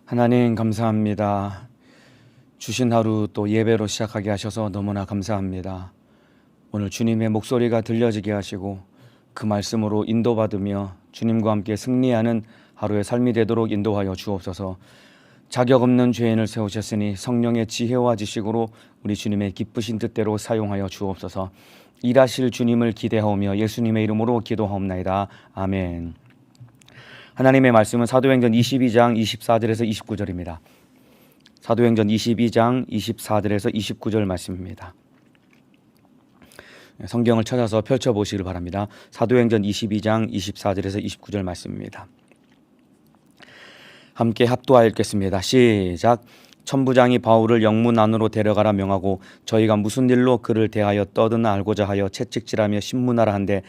하나님 감사합니다. 주신 하루 또 예배로 시작하게 하셔서 너무나 감사합니다. 오늘 주님의 목소리가 들려지게 하시고 그 말씀으로 인도받으며 주님과 함께 승리하는 하루의 삶이 되도록 인도하여 주옵소서. 자격 없는 죄인을 세우셨으니 성령의 지혜와 지식으로 우리 주님의 기쁘신 뜻대로 사용하여 주옵소서. 일하실 주님을 기대하오며 예수님의 이름으로 기도하옵나이다. 아멘. 하나님의 말씀은 사도행전 22장 24절에서 29절입니다. 사도행전 22장 24절에서 29절 말씀입니다. 성경을 찾아서 펼쳐보시길 바랍니다. 사도행전 22장 24절에서 29절 말씀입니다. 함께 합도하여 읽겠습니다. 시작. 천부장이 바울을 영문 안으로 데려가라 명하고 저희가 무슨 일로 그를 대하여 떠드나 알고자 하여 채찍질하며 신문하라 한데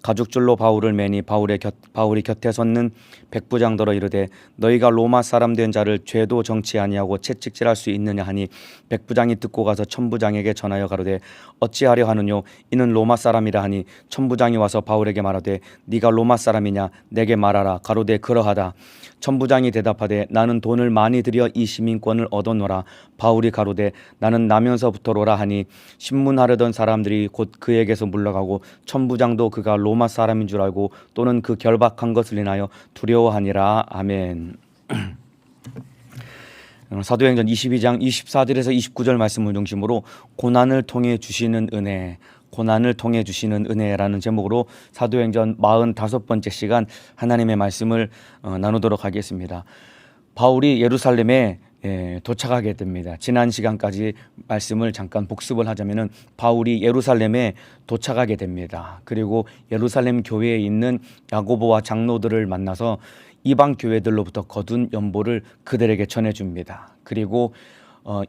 가죽줄로 바울을 매니 바울이 곁에 섰는 백부장더러 이르되 너희가 로마 사람 된 자를 죄도 정치 아니하고 채찍질할 수 있느냐 하니 백부장이 듣고 가서 천부장에게 전하여 가로되 어찌하려 하느뇨 이는 로마 사람이라 하니 천부장이 와서 바울에게 말하되 네가 로마 사람이냐 내게 말하라 가로되 그러하다. 천부장이 대답하되 나는 돈을 많이 들여 이 시민권을 얻어노라. 바울이 가로되 나는 나면서부터로라 하니 신문하려던 사람들이 곧 그에게서 물러가고 천부장도 그가 로마 사람인 줄 알고 또는 그 결박한 것을 인하여 두려워하니라. 아멘. 사도행전 22장 24절에서 29절 말씀을 중심으로 고난을 통해 주시는 은혜, 고난을 통해 주시는 은혜라는 제목으로 사도행전 45번째 시간 하나님의 말씀을 나누도록 하겠습니다. 바울이 예루살렘에 도착하게 됩니다. 지난 시간까지 말씀을 잠깐 복습을 하자면은 바울이 예루살렘에 도착하게 됩니다. 그리고 예루살렘 교회에 있는 야고보와 장로들을 만나서 이방 교회들로부터 거둔 연보를 그들에게 전해줍니다. 그리고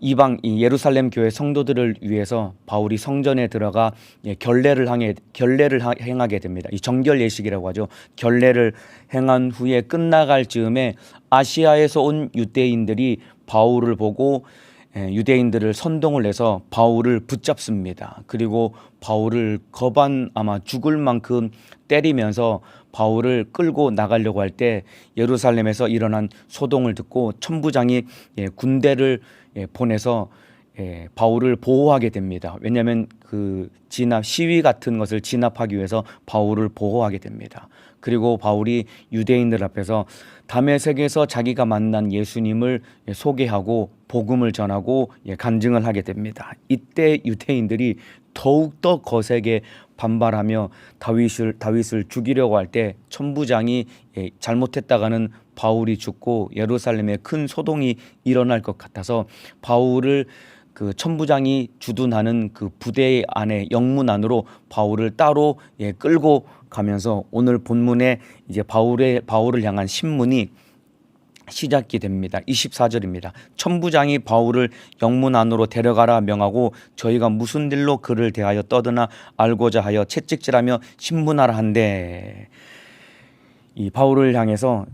이 예루살렘 교회 성도들을 위해서 바울이 성전에 들어가 결례를 행하게 됩니다. 이 정결 예식이라고 하죠. 결례를 행한 후에 끝나갈 즈음에 아시아에서 온 유대인들이 바울을 보고 유대인들을 선동을 해서 바울을 붙잡습니다. 그리고 바울을 아마 죽을 만큼 때리면서 바울을 끌고 나가려고 할 때 예루살렘에서 일어난 소동을 듣고 천부장이 군대를 보내서 바울을 보호하게 됩니다. 왜냐하면 그 시위 같은 것을 진압하기 위해서 바울을 보호하게 됩니다. 그리고 바울이 유대인들 앞에서 다메섹에서 자기가 만난 예수님을 소개하고 복음을 전하고 간증을 하게 됩니다. 이때 유대인들이 더욱더 거세게 반발하며 다윗을 죽이려고 할 때 천부장이 잘못했다가는 바울이 죽고 예루살렘에 큰 소동이 일어날 것 같아서 바울을 그 천부장이 주둔하는 그 부대 안에 영문 안으로 바울을 따로 끌고 가면서 오늘 본문에 이제 바울을 향한 신문이 시작이 됩니다. 24절입니다. 천부장이 바울을 영문 안으로 데려가라 명하고 저희가 무슨 일로 그를 대하여 떠드나 알고자 하여 채찍질하며 신문하라 한데 이 바울을 향해서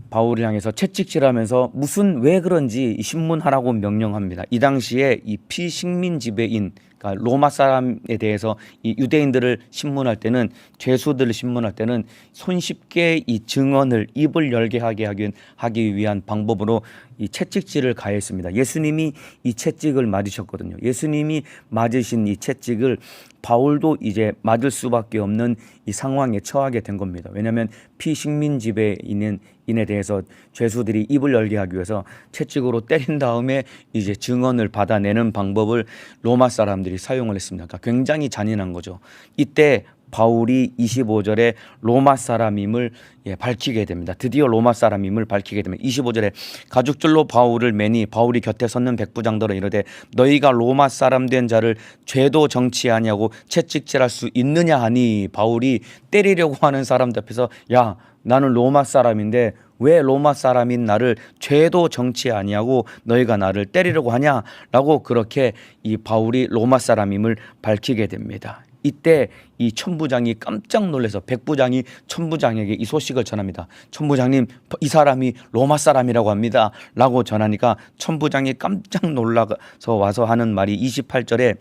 채찍질하면서 왜 그런지 신문하라고 명령합니다. 이 당시에 이 피식민 지배인 그러니까 로마 사람에 대해서 이 유대인들을 신문할 때는 죄수들을 신문할 때는 손쉽게 이 증언을 입을 열게 하기 위한 방법으로 이 채찍질을 가했습니다. 예수님이 이 채찍을 맞으셨거든요. 예수님이 맞으신 이 채찍을 바울도 이제 맞을 수밖에 없는 이 상황에 처하게 된 겁니다. 왜냐하면 피식민 지배인에 대해서 죄수들이 입을 열게 하기 위해서 채찍으로 때린 다음에 이제 증언을 받아내는 방법을 로마 사람들이 사용을 했습니다. 그러니까 굉장히 잔인한 거죠. 이때 바울이 25절에 로마 사람임을 밝히게 됩니다. 드디어 로마 사람임을 밝히게 됩니다. 25절에 가죽줄로 바울을 매니 바울이 곁에 섰는 백부장더러 이르되 너희가 로마 사람 된 자를 죄도 정치 아니하고 채찍질할 수 있느냐 하니 바울이 때리려고 하는 사람들 앞에서 야 나는 로마 사람인데 왜 로마 사람인 나를 죄도 정치 아니하고 너희가 나를 때리려고 하냐라고 그렇게 이 바울이 로마 사람임을 밝히게 됩니다. 이때 이 천부장이 깜짝 놀라서 백부장이 천부장에게 이 소식을 전합니다. 천부장님 이 사람이 로마 사람이라고 합니다 라고 전하니까 천부장이 깜짝 놀라서 와서 하는 말이 28절에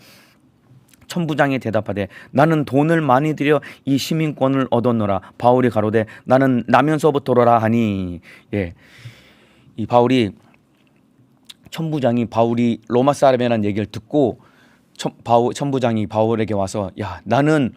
천부장이 대답하되 나는 돈을 많이 들여 이 시민권을 얻었노라. 바울이 가로되 나는 나면서부터로라 하니 이 바울이 천부장이 바울이 로마 사람이라는 얘기를 듣고 천부장이 바울에게 와서 야, 나는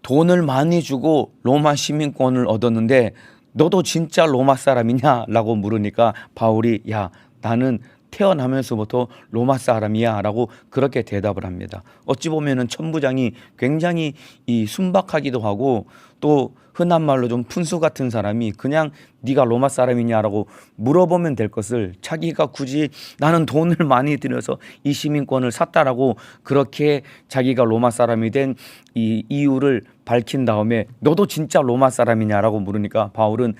돈을 많이 주고 로마 시민권을 얻었는데 너도 진짜 로마 사람이냐? 라고 물으니까 바울이 야, 나는 태어나면서부터 로마 사람이야 라고 그렇게 대답을 합니다. 어찌 보면은 천부장이 굉장히 이 순박하기도 하고 또 흔한 말로 좀 푼수 같은 사람이 그냥 네가 로마 사람이냐라고 물어보면 될 것을 자기가 굳이 나는 돈을 많이 들여서 이 시민권을 샀다라고 그렇게 자기가 로마 사람이 된 이 이유를 밝힌 다음에 너도 진짜 로마 사람이냐라고 물으니까 바울은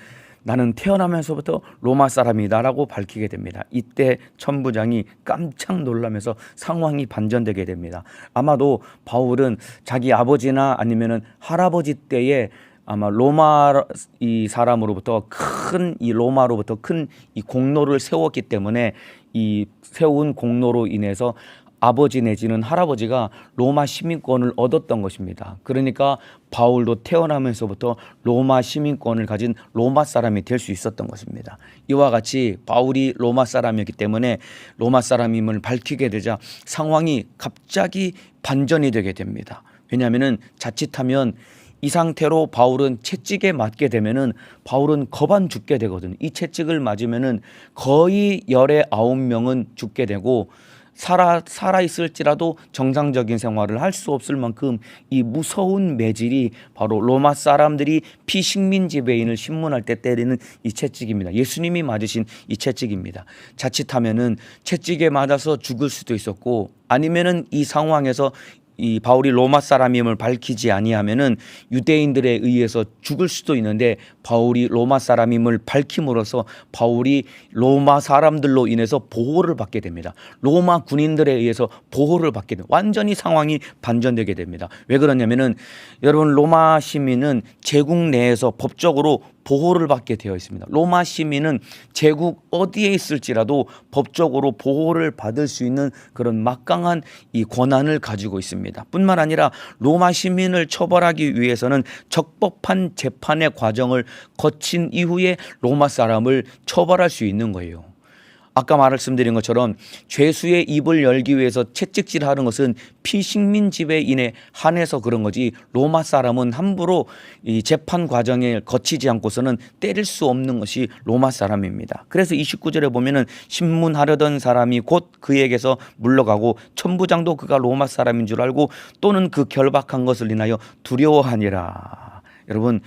나는 태어나면서부터 로마 사람이다라고 밝히게 됩니다. 이때 천부장이 깜짝 놀라면서 상황이 반전되게 됩니다. 아마도 바울은 자기 아버지나 아니면은 할아버지 때에 아마 로마 이 사람으로부터 큰 이 로마로부터 큰 이 공로를 세웠기 때문에 이 세운 공로로 인해서 아버지 내지는 할아버지가 로마 시민권을 얻었던 것입니다. 그러니까 바울도 태어나면서부터 로마 시민권을 가진 로마 사람이 될 수 있었던 것입니다. 이와 같이 바울이 로마 사람이었기 때문에 로마 사람임을 밝히게 되자 상황이 갑자기 반전이 되게 됩니다. 왜냐하면 자칫하면 이 상태로 바울은 채찍에 맞게 되면은 바울은 거반 죽게 되거든요. 이 채찍을 맞으면은 거의 열의 9명은 죽게 되고 살아 있을지라도 정상적인 생활을 할 수 없을 만큼 이 무서운 매질이 바로 로마 사람들이 피식민 지배인을 신문할 때 때리는 이 채찍입니다. 예수님이 맞으신 이 채찍입니다. 자칫하면은 채찍에 맞아서 죽을 수도 있었고 아니면은 이 상황에서 이 바울이 로마 사람임을 밝히지 아니하면은 유대인들에 의해서 죽을 수도 있는데 바울이 로마 사람임을 밝힘으로써 바울이 로마 사람들로 인해서 보호를 받게 됩니다. 로마 군인들에 의해서 보호를 받게 됩니다. 완전히 상황이 반전되게 됩니다. 왜 그러냐면은 여러분 로마 시민은 제국 내에서 법적으로 보호를 받게 되어 있습니다. 로마 시민은 제국 어디에 있을지라도 법적으로 보호를 받을 수 있는 그런 막강한 이 권한을 가지고 있습니다. 뿐만 아니라 로마 시민을 처벌하기 위해서는 적법한 재판의 과정을 거친 이후에 로마 사람을 처벌할 수 있는 거예요. 아까 말씀드린 것처럼 죄수의 입을 열기 위해서 채찍질하는 것은 피식민 지배인에 한해서 그런 거지 로마 사람은 함부로 이 재판 과정에 거치지 않고서는 때릴 수 없는 것이 로마 사람입니다. 그래서 29절에 보면은 신문하려던 사람이 곧 그에게서 물러가고 천부장도 그가 로마 사람인 줄 알고 또는 그 결박한 것을 인하여 두려워하니라. 여러분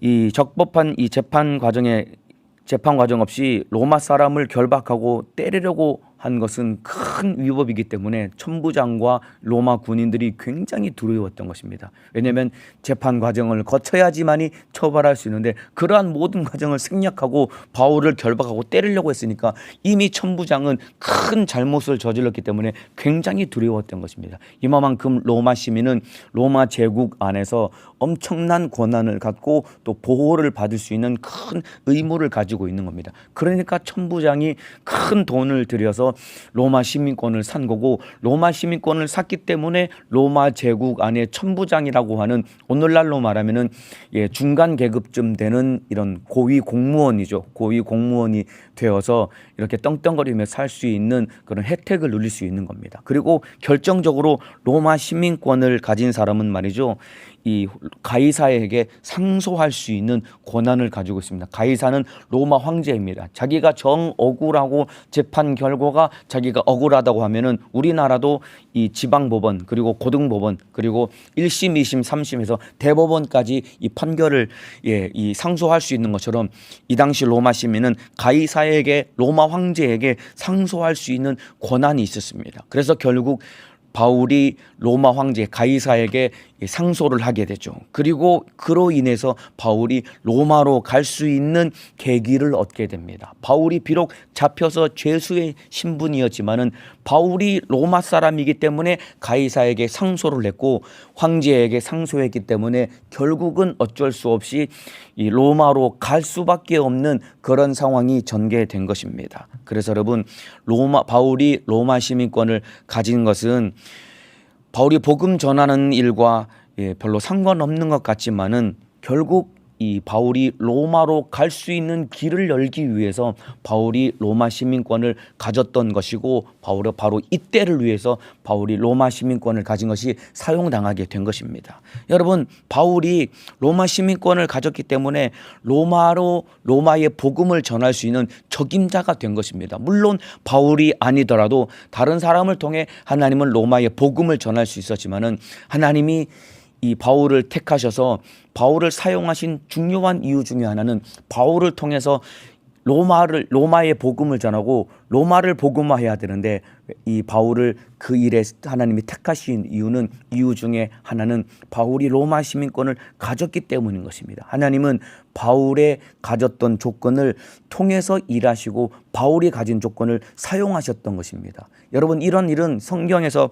이 적법한 이 재판 과정 없이 로마 사람을 결박하고 때리려고 한 것은 큰 위법이기 때문에 천부장과 로마 군인들이 굉장히 두려웠던 것입니다. 왜냐하면 재판 과정을 거쳐야지만이 처벌할 수 있는데 그러한 모든 과정을 생략하고 바울을 결박하고 때리려고 했으니까 이미 천부장은 큰 잘못을 저질렀기 때문에 굉장히 두려웠던 것입니다. 이만큼 로마 시민은 로마 제국 안에서 엄청난 권한을 갖고 또 보호를 받을 수 있는 큰 의무를 가지고 있는 겁니다. 그러니까 천부장이 큰 돈을 들여서 로마 시민권을 산 거고 로마 시민권을 샀기 때문에 로마 제국 안에 천부장이라고 하는 오늘날로 말하면은 중간 계급쯤 되는 이런 고위 공무원이죠. 고위 공무원이 되어서 이렇게 떵떵거리며 살 수 있는 그런 혜택을 누릴 수 있는 겁니다. 그리고 결정적으로 로마 시민권을 가진 사람은 말이죠. 이 가이사에게 상소할 수 있는 권한을 가지고 있습니다. 가이사는 로마 황제입니다. 자기가 정 억울하고 재판 결과가 자기가 억울하다고 하면은 우리나라도 이 지방법원 그리고 고등법원 그리고 1심, 2심, 3심에서 대법원까지 이 판결을 이 상소할 수 있는 것처럼 이 당시 로마 시민은 가이사에게 로마 황제에게 상소할 수 있는 권한이 있었습니다. 그래서 결국 바울이 로마 황제 가이사에게 상소를 하게 되죠. 그리고 그로 인해서 바울이 로마로 갈 수 있는 계기를 얻게 됩니다. 바울이 비록 잡혀서 죄수의 신분이었지만은 바울이 로마 사람이기 때문에 가이사에게 상소를 했고 황제에게 상소했기 때문에 결국은 어쩔 수 없이 이 로마로 갈 수밖에 없는 그런 상황이 전개된 것입니다. 그래서 여러분 바울이 로마 시민권을 가진 것은 바울이 복음 전하는 일과 별로 상관없는 것 같지만은 결국 이 바울이 로마로 갈 수 있는 길을 열기 위해서 바울이 로마 시민권을 가졌던 것이고, 바로 이때를 위해서 바울이 로마 시민권을 가진 것이 사용당하게 된 것입니다. 여러분, 바울이 로마 시민권을 가졌기 때문에 로마의 복음을 전할 수 있는 적임자가 된 것입니다. 물론 바울이 아니더라도 다른 사람을 통해 하나님은 로마의 복음을 전할 수 있었지만은, 하나님이 이 바울을 택하셔서 바울을 사용하신 중요한 이유 중에 하나는 바울을 통해서 로마의 복음을 전하고 로마를 복음화해야 되는데, 이 바울을 그 일에 하나님이 택하신 이유 중에 하나는 바울이 로마 시민권을 가졌기 때문인 것입니다. 하나님은 바울의 가졌던 조건을 통해서 일하시고 바울이 가진 조건을 사용하셨던 것입니다. 여러분, 이런 일은 성경에서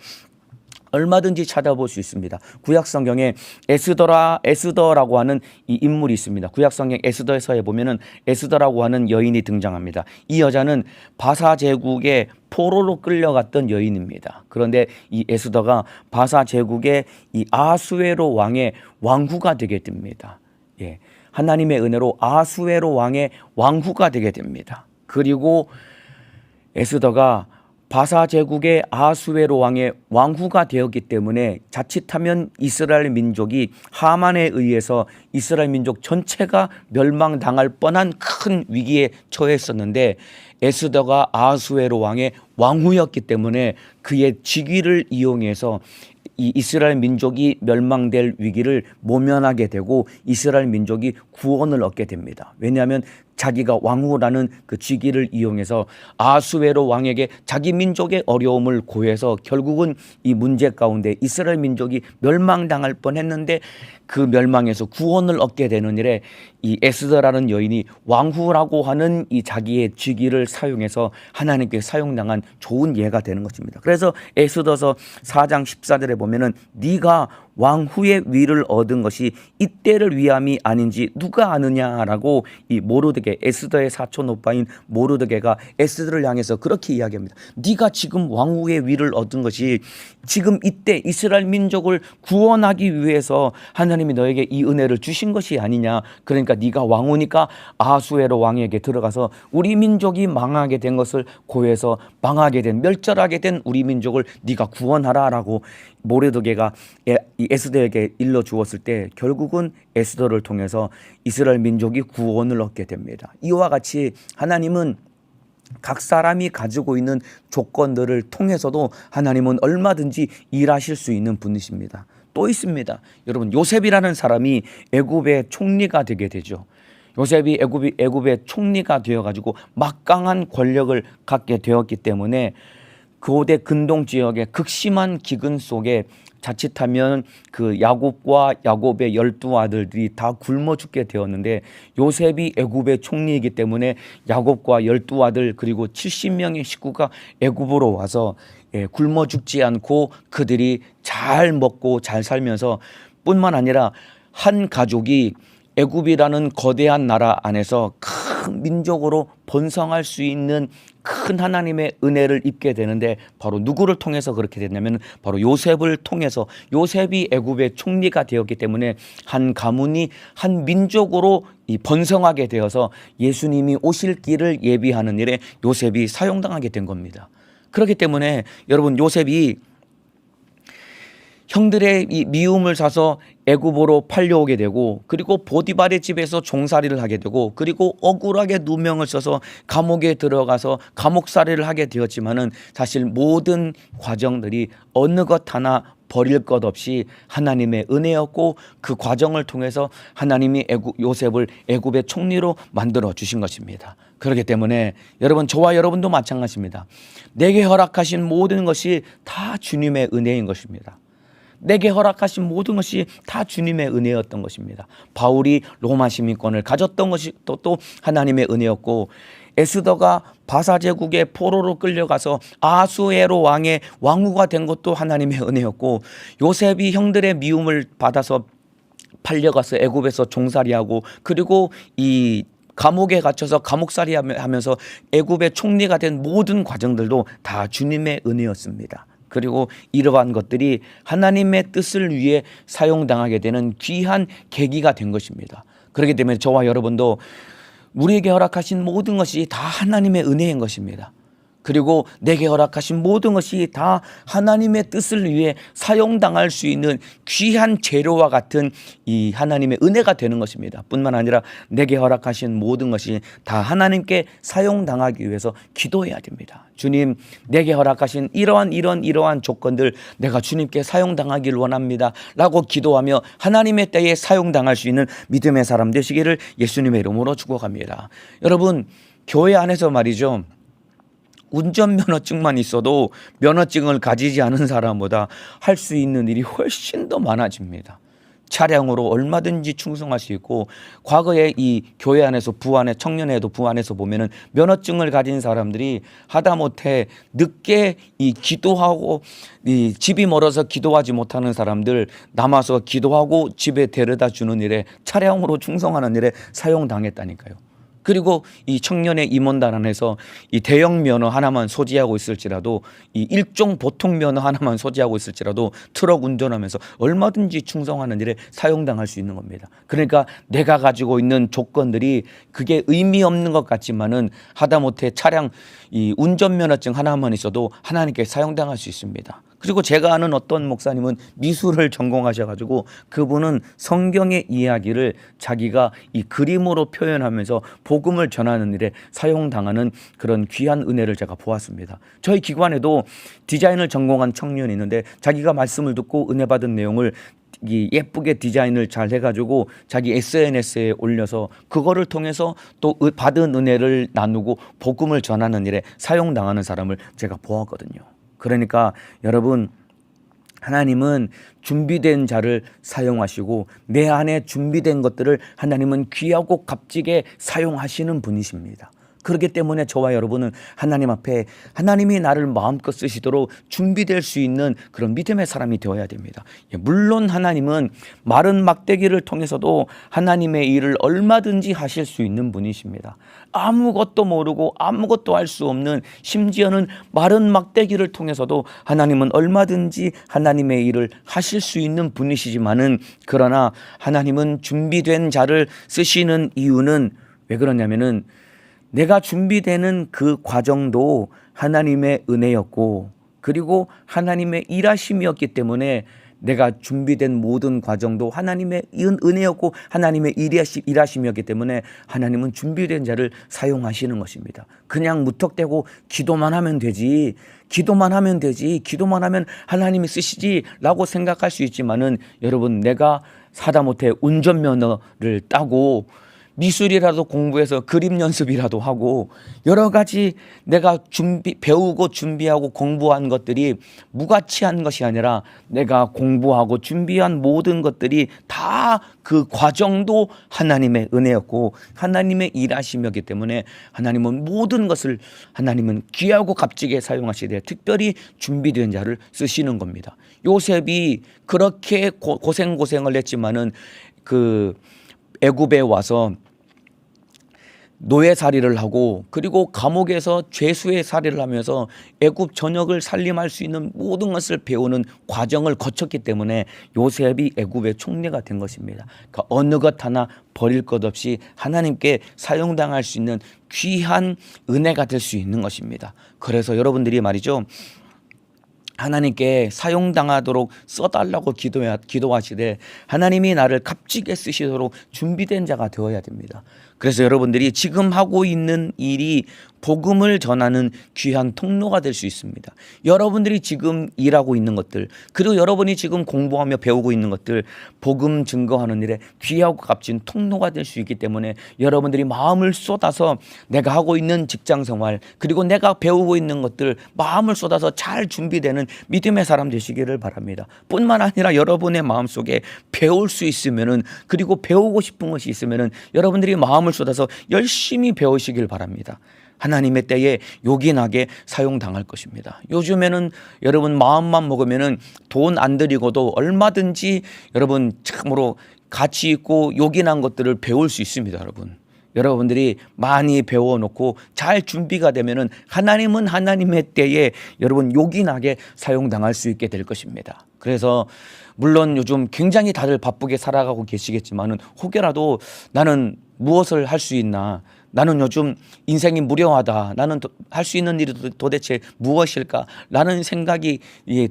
얼마든지 찾아볼 수 있습니다. 구약 성경에 에스더라고 하는 이 인물이 있습니다. 구약 성경 에스더서에 보면은 에스더라고 하는 여인이 등장합니다. 이 여자는 바사 제국의 포로로 끌려갔던 여인입니다. 그런데 이 에스더가 바사 제국의 이 아수에로 왕의 왕후가 되게 됩니다. 예, 하나님의 은혜로 아수에로 왕의 왕후가 되게 됩니다. 그리고 에스더가 바사 제국의 아수에로 왕의 왕후가 되었기 때문에 자칫하면 이스라엘 민족이 하만에 의해서 이스라엘 민족 전체가 멸망당할 뻔한 큰 위기에 처했었는데, 에스더가 아수에로 왕의 왕후였기 때문에 그의 직위를 이용해서 이 이스라엘 민족이 멸망될 위기를 모면하게 되고 이스라엘 민족이 구원을 얻게 됩니다. 왜냐하면 자기가 왕후라는 그 직위를 이용해서 아수에로 왕에게 자기 민족의 어려움을 고해서 결국은 이 문제 가운데 이스라엘 민족이 멸망당할 뻔했는데, 그 멸망에서 구원을 얻게 되는 일에 이 에스더라는 여인이 왕후라고 하는 이 자기의 직위를 사용해서 하나님께 사용당한 좋은 예가 되는 것입니다. 그래서 에스더서 4장 14절에 보면은 네가 왕후의 위를 얻은 것이 이때를 위함이 아닌지 누가 아느냐라고 이 모르드게, 에스더의 사촌 오빠인 모르드게가 에스더를 향해서 그렇게 이야기합니다. 네가 지금 왕후의 위를 얻은 것이 지금 이때 이스라엘 민족을 구원하기 위해서 하나님이 너에게 이 은혜를 주신 것이 아니냐. 그러니까 네가 왕후니까 아수에로 왕에게 들어가서 우리 민족이 망하게 된 것을 고해서 멸절하게 된 우리 민족을 네가 구원하라라고 모르드게가 에스더에게 일러 주었을 때, 결국은 에스더를 통해서 이스라엘 민족이 구원을 얻게 됩니다. 이와 같이 하나님은 각 사람이 가지고 있는 조건들을 통해서도 하나님은 얼마든지 일하실 수 있는 분이십니다. 또 있습니다. 여러분, 요셉이라는 사람이 애굽의 총리가 되게 되죠. 요셉이 애굽의 총리가 되어가지고 막강한 권력을 갖게 되었기 때문에 고대 근동 지역의 극심한 기근 속에 자칫하면 그 야곱의 12아들들이 다 굶어 죽게 되었는데, 요셉이 애굽의 총리이기 때문에 야곱과 12아들 그리고 70명의 식구가 애굽으로 와서 굶어 죽지 않고 그들이 잘 먹고 잘 살면서, 뿐만 아니라 한 가족이 애굽이라는 거대한 나라 안에서 큰 민족으로 번성할 수 있는 큰 하나님의 은혜를 입게 되는데, 바로 누구를 통해서 그렇게 됐냐면 바로 요셉을 통해서, 요셉이 애굽의 총리가 되었기 때문에 한 가문이 한 민족으로 번성하게 되어서 예수님이 오실 길을 예비하는 일에 요셉이 사용당하게 된 겁니다. 그렇기 때문에 여러분, 요셉이 형들의 이 미움을 사서 애굽으로 팔려오게 되고, 그리고 보디발의 집에서 종살이를 하게 되고, 그리고 억울하게 누명을 써서 감옥에 들어가서 감옥살이를 하게 되었지만은, 사실 모든 과정들이 어느 것 하나 버릴 것 없이 하나님의 은혜였고, 그 과정을 통해서 하나님이 요셉을 애굽의 총리로 만들어 주신 것입니다. 그렇기 때문에 여러분, 저와 여러분도 마찬가지입니다. 내게 허락하신 모든 것이 다 주님의 은혜인 것입니다. 내게 허락하신 모든 것이 다 주님의 은혜였던 것입니다. 바울이 로마 시민권을 가졌던 것이 또 하나님의 은혜였고, 에스더가 바사 제국의 포로로 끌려가서 아수에로 왕의 왕후가 된 것도 하나님의 은혜였고, 요셉이 형들의 미움을 받아서 팔려가서 애굽에서 종살이하고, 그리고 이 감옥에 갇혀서 감옥살이 하면서 애굽의 총리가 된 모든 과정들도 다 주님의 은혜였습니다. 그리고 이러한 것들이 하나님의 뜻을 위해 사용당하게 되는 귀한 계기가 된 것입니다. 그렇기 때문에 저와 여러분도 우리에게 허락하신 모든 것이 다 하나님의 은혜인 것입니다. 그리고 내게 허락하신 모든 것이 다 하나님의 뜻을 위해 사용당할 수 있는 귀한 재료와 같은 이 하나님의 은혜가 되는 것입니다. 뿐만 아니라 내게 허락하신 모든 것이 다 하나님께 사용당하기 위해서 기도해야 됩니다. 주님, 내게 허락하신 이러한 조건들 내가 주님께 사용당하기를 원합니다 라고 기도하며 하나님의 때에 사용당할 수 있는 믿음의 사람 되시기를 예수님의 이름으로 축복합니다. 여러분, 교회 안에서 말이죠, 운전면허증만 있어도 면허증을 가지지 않은 사람보다 할 수 있는 일이 훨씬 더 많아집니다. 차량으로 얼마든지 충성할 수 있고, 과거에 이 교회 안에서 부안에, 청년회도 부안에서 보면은 면허증을 가진 사람들이 하다못해 늦게 이 기도하고, 이 집이 멀어서 기도하지 못하는 사람들 남아서 기도하고 집에 데려다 주는 일에, 차량으로 충성하는 일에 사용당했다니까요. 그리고 이 청년의 임원단 안에서 이 대형 면허 하나만 소지하고 있을지라도, 이 일종 보통 면허 하나만 소지하고 있을지라도 트럭 운전하면서 얼마든지 충성하는 일에 사용당할 수 있는 겁니다. 그러니까 내가 가지고 있는 조건들이 그게 의미 없는 것 같지만은 하다못해 차량 이 운전면허증 하나만 있어도 하나님께 사용당할 수 있습니다. 그리고 제가 아는 어떤 목사님은 미술을 전공하셔가지고 그분은 성경의 이야기를 자기가 이 그림으로 표현하면서 복음을 전하는 일에 사용당하는 그런 귀한 은혜를 제가 보았습니다. 저희 기관에도 디자인을 전공한 청년이 있는데 자기가 말씀을 듣고 은혜 받은 내용을 예쁘게 디자인을 잘 해가지고 자기 SNS에 올려서 그거를 통해서 또 받은 은혜를 나누고 복음을 전하는 일에 사용당하는 사람을 제가 보았거든요. 그러니까 여러분, 하나님은 준비된 자를 사용하시고 내 안에 준비된 것들을 하나님은 귀하고 값지게 사용하시는 분이십니다. 그렇기 때문에 저와 여러분은 하나님 앞에 하나님이 나를 마음껏 쓰시도록 준비될 수 있는 그런 믿음의 사람이 되어야 됩니다. 물론 하나님은 마른 막대기를 통해서도 하나님의 일을 얼마든지 하실 수 있는 분이십니다. 아무것도 모르고 아무것도 할 수 없는, 심지어는 마른 막대기를 통해서도 하나님은 얼마든지 하나님의 일을 하실 수 있는 분이시지만은, 그러나 하나님은 준비된 자를 쓰시는 이유는 왜 그러냐면은 내가 준비되는 그 과정도 하나님의 은혜였고, 그리고 하나님의 일하심이었기 때문에 내가 준비된 모든 과정도 하나님의 은혜였고 하나님의 일하심이었기 때문에 하나님은 준비된 자를 사용하시는 것입니다. 그냥 무턱대고 기도만 하면 되지, 기도만 하면 하나님이 쓰시지 라고 생각할 수 있지만은, 여러분, 내가 하다못해 운전면허를 따고 미술이라도 공부해서 그림 연습이라도 하고 여러 가지 내가 배우고 준비하고 공부한 것들이 무가치한 것이 아니라 내가 공부하고 준비한 모든 것들이 다 그 과정도 하나님의 은혜였고 하나님의 일하심이었기 때문에 하나님은 모든 것을 하나님은 귀하고 값지게 사용하시되 특별히 준비된 자를 쓰시는 겁니다. 요셉이 그렇게 고생을 했지만은 그 애굽에 와서 노예살이를 하고, 그리고 감옥에서 죄수의 살이를 하면서 애굽 전역을 살림할 수 있는 모든 것을 배우는 과정을 거쳤기 때문에 요셉이 애굽의 총리가 된 것입니다. 그러니까 어느 것 하나 버릴 것 없이 하나님께 사용당할 수 있는 귀한 은혜가 될 수 있는 것입니다. 그래서 여러분들이 말이죠, 하나님께 사용당하도록 써달라고 기도하시되 하나님이 나를 값지게 쓰시도록 준비된 자가 되어야 됩니다. 그래서 여러분들이 지금 하고 있는 일이 복음을 전하는 귀한 통로가 될 수 있습니다. 여러분들이 지금 일하고 있는 것들, 그리고 여러분이 지금 공부하며 배우고 있는 것들, 복음 증거하는 일에 귀하고 값진 통로가 될 수 있기 때문에 여러분들이 마음을 쏟아서 내가 하고 있는 직장 생활, 그리고 내가 배우고 있는 것들 마음을 쏟아서 잘 준비되는 믿음의 사람 되시기를 바랍니다. 뿐만 아니라 여러분의 마음속에 배울 수 있으면은, 그리고 배우고 싶은 것이 있으면은 여러분들이 마음을 쏟아서 열심히 배우시길 바랍니다. 하나님의 때에 요긴하게 사용당할 것입니다. 요즘에는 여러분 마음만 먹으면은 돈 안 들이고도 얼마든지 여러분 참으로 가치 있고 요긴한 것들을 배울 수 있습니다. 여러분, 여러분들이 많이 배워놓고 잘 준비가 되면은 하나님은 하나님의 때에 여러분 요긴하게 사용당할 수 있게 될 것입니다. 그래서 물론 요즘 굉장히 다들 바쁘게 살아가고 계시겠지만은 혹여라도 나는 무엇을 할 수 있나? 나는 요즘 인생이 무료하다. 나는 할 수 있는 일이 도대체 무엇일까? 라는 생각이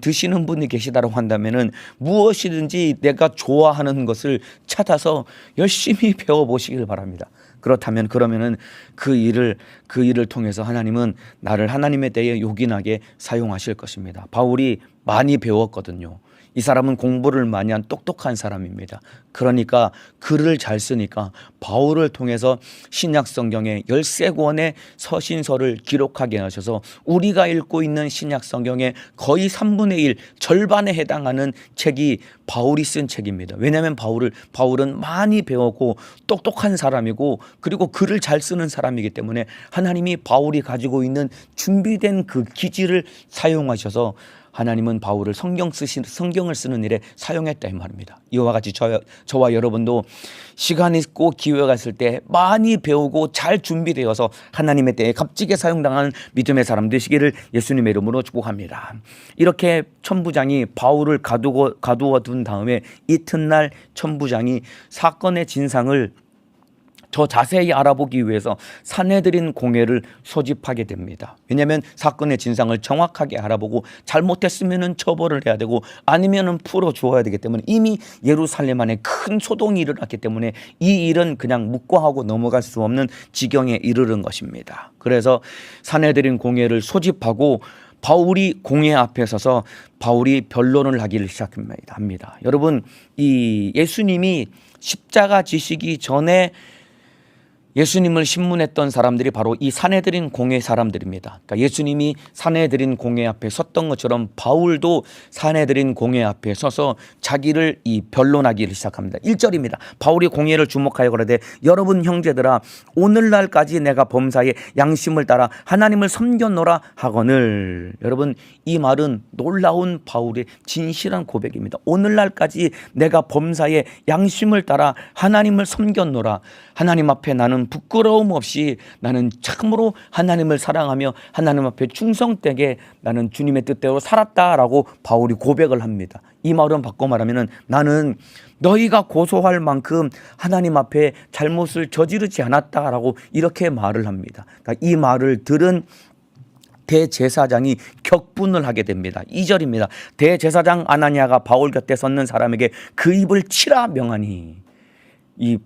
드시는 분이 계시다고 한다면은 무엇이든지 내가 좋아하는 것을 찾아서 열심히 배워보시길 바랍니다. 그렇다면 그러면은 그 일을 통해서 하나님은 나를 하나님의 때에 요긴하게 사용하실 것입니다. 바울이 많이 배웠거든요. 이 사람은 공부를 많이 한 똑똑한 사람입니다. 그러니까 글을 잘 쓰니까 바울을 통해서 신약 성경의 13권의 서신서를 기록하게 하셔서 우리가 읽고 있는 신약 성경의 거의 3분의 1 절반에 해당하는 책이 바울이 쓴 책입니다. 왜냐하면 바울은 많이 배웠고 똑똑한 사람이고 그리고 글을 잘 쓰는 사람이기 때문에 하나님이 바울이 가지고 있는 준비된 그 기질을 사용하셔서 하나님은 바울을 성경을 쓰는 일에 사용했다 이 말입니다. 이와 같이 저와 여러분도 시간 있고 기회가 있을 때 많이 배우고 잘 준비되어서 하나님의 때에 값지게 사용당하는 믿음의 사람 되시기를 예수님의 이름으로 축복합니다. 이렇게 천부장이 바울을 가두어 둔 다음에 이튿날 천부장이 사건의 진상을 더 자세히 알아보기 위해서 산헤드린 공회를 소집하게 됩니다. 왜냐하면 사건의 진상을 정확하게 알아보고 잘못했으면 처벌을 해야 되고 아니면 풀어주어야 되기 때문에 이미 예루살렘 안에 큰 소동이 일어났기 때문에 이 일은 그냥 묵과하고 넘어갈 수 없는 지경에 이르는 것입니다. 그래서 산헤드린 공회를 소집하고 바울이 공회 앞에 서서 바울이 변론을 하기를 시작합니다. 여러분, 이 예수님이 십자가 지시기 전에 예수님을 신문했던 사람들이 바로 이 산헤드린 공회 사람들입니다. 그러니까 예수님이 산헤드린 공회 앞에 섰던 것처럼 바울도 산헤드린 공회 앞에 서서 자기를 이 변론하기를 시작합니다. 1절입니다. 바울이 공회를 주목하여 그러되 여러분 형제들아 오늘날까지 내가 범사에 양심을 따라 하나님을 섬겼노라 하거늘. 여러분, 이 말은 놀라운 바울의 진실한 고백입니다. 오늘날까지 내가 범사에 양심을 따라 하나님을 섬겼노라. 하나님 앞에 나는 부끄러움 없이 나는 참으로 하나님을 사랑하며 하나님 앞에 충성되게 나는 주님의 뜻대로 살았다라고 바울이 고백을 합니다. 이 말은 바꿔 말하면 나는 너희가 고소할 만큼 하나님 앞에 잘못을 저지르지 않았다라고 이렇게 말을 합니다. 그러니까 이 말을 들은 대제사장이 격분을 하게 됩니다. 2절입니다. 대제사장 아나니아가 바울 곁에 섰는 사람에게 그 입을 치라 명하니. 이